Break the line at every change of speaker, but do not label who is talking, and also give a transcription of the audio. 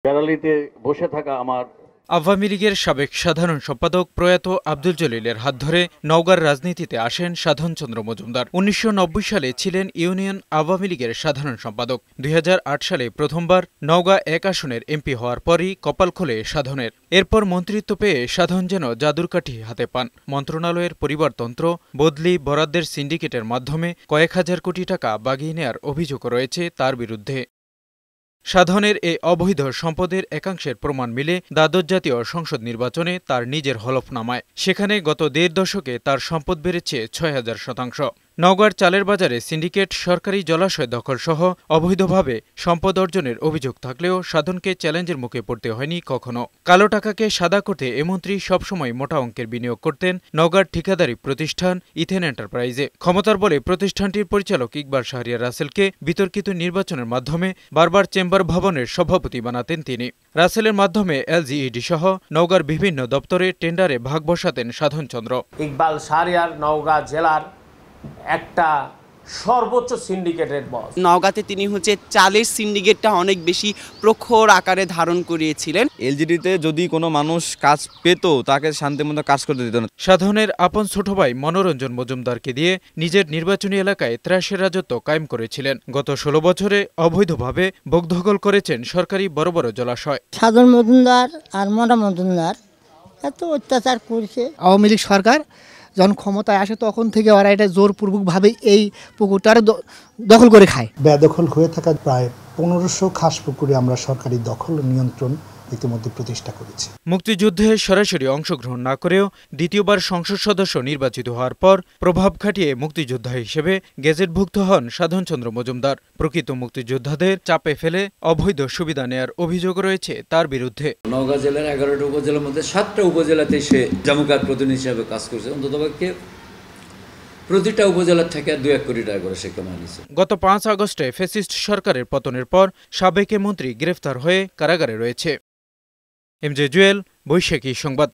গ্যালারিতে বসে থাকা আমার
আওয়ামী লীগের সাবেক সাধারণ সম্পাদক প্রয়াত আব্দুল জলিলের হাত ধরে নওগাঁর রাজনীতিতে আসেন সাধনচন্দ্র মজুমদার। ১৯৯০ সালে ছিলেন ইউনিয়ন আওয়ামী লীগের সাধারণ সম্পাদক। ২০০৮ সালে প্রথমবার নওগাঁ ১ আসনের এমপি হওয়ার পরই কপাল খোলে সাধনের। এরপর মন্ত্রিত্ব পেয়ে সাধন যেন জাদুর কাঠি হাতে পান। মন্ত্রণালয়ের পরিবারতন্ত্র, বদলি, বরাদ্দের সিন্ডিকেটের মাধ্যমে কয়েক হাজার কোটি টাকা বাগিয়ে নেয়ার অভিযোগ রয়েছে তার বিরুদ্ধে। সাধনের এই অবৈধ সম্পদের একাংশের প্রমাণ মিলে দ্বাদশ জাতীয় সংসদ নির্বাচনে তার নিজের হলফনামায়। সেখানে গত দেড় দশকে তার সম্পদ বেড়েছে ৬,০০০%। নওগাঁর চালের বাজারে সিন্ডিকেট, সরকারি জলাশয় দখলসহ অবৈধভাবে সম্পদ অর্জনের অভিযোগ থাকলেও সাধনকে চ্যালেঞ্জের মুখে পড়তে হয়নি কখনো। কালো টাকাকে সাদা করতে এ মন্ত্রী সবসময় মোটা অঙ্কের বিনিয়োগ করতেন নওগাঁর ঠিকাদারি প্রতিষ্ঠান ইথেন এন্টারপ্রাইজে। ক্ষমতার বলে প্রতিষ্ঠানটির পরিচালক ইকবাল শাহরিয়ার রাসেলকে বিতর্কিত নির্বাচনের মাধ্যমে বারবার চেম্বার ভবনের সভাপতি বানাতেন তিনি। রাসেলের মাধ্যমে এলজিইডি সহ নওগাঁর বিভিন্ন দপ্তরে টেন্ডারে ভাগ বসাতেন সাধনচন্দ্র।
ইকবাল শাহরিয়ার নওগাঁ জেলার একটা সর্বোচ্চ সিন্ডিকেটের বস।
নওগাঁতে তিনি চালের সিন্ডিকেটটা অনেক বেশি প্রখর আকারে ধারণ করিয়েছিলেন।
এলজিডিতে যদি কোনো মানুষ কাজ পেত তাকে শান্তিমতো কাজ করতে দিত না।
সাধনের আপন ছোট ভাই মনোরঞ্জন মজুমদারকে দিয়ে নিজের নির্বাচনী এলাকায় ত্রাসের রাজত্ব কায়েম করেছিলেন। গত ১৬ বছরে অবৈধভাবে ভোগদখল করেছেন সরকারি বড় বড় জলাশয়।
সাধন মজুমদার আর মনা মজুমদার এত অত্যাচার করছে।
আওয়ামী লীগ সরকার যখন ক্ষমতায় আসে তখন থেকে ওরা এটা জোরপূর্বকভাবে এই পুকুরটার দখল করে খায়।
বেদখল হয়ে থাকা প্রায় ১৫০০ খাস পুকুরে আমরা সরকারি দখল নিয়ন্ত্রণ ইতিমধ্যে প্রতিষ্ঠা করেছি।
মুক্তিযুদ্ধে সরাসরি অংশগ্রহণ না করেও দ্বিতীয়বার সংসদ সদস্য নির্বাচিত হওয়ার পর প্রভাব খাটিয়ে মুক্তিযোদ্ধা হিসেবে গেজেটভুক্ত হন সাধনচন্দ্র মজুমদার। প্রকৃত মুক্তিযোদ্ধাদের চাপে ফেলে অবৈধ সুবিধা নেয়ার অভিযোগ রয়েছে তার বিরুদ্ধে।
নওগাঁ জেলার ১১টা উপজেলার মধ্যে ৭টা উপজেলাতে সে জামুকার প্রতিনিধি হিসাবে কাজ করছে। অন্ততপক্ষে প্রতিটা উপজেলার থেকে ২-১ কোটি টাকা করে সে কামাই নিয়েছে।
গত ৫ আগস্টে ফ্যাসিস্ট সরকারের পতনের পর সাবেক মন্ত্রী গ্রেফতার হয়ে কারাগারে রয়েছে। এমজে জুয়েল, বৈশাখী সংবাদ।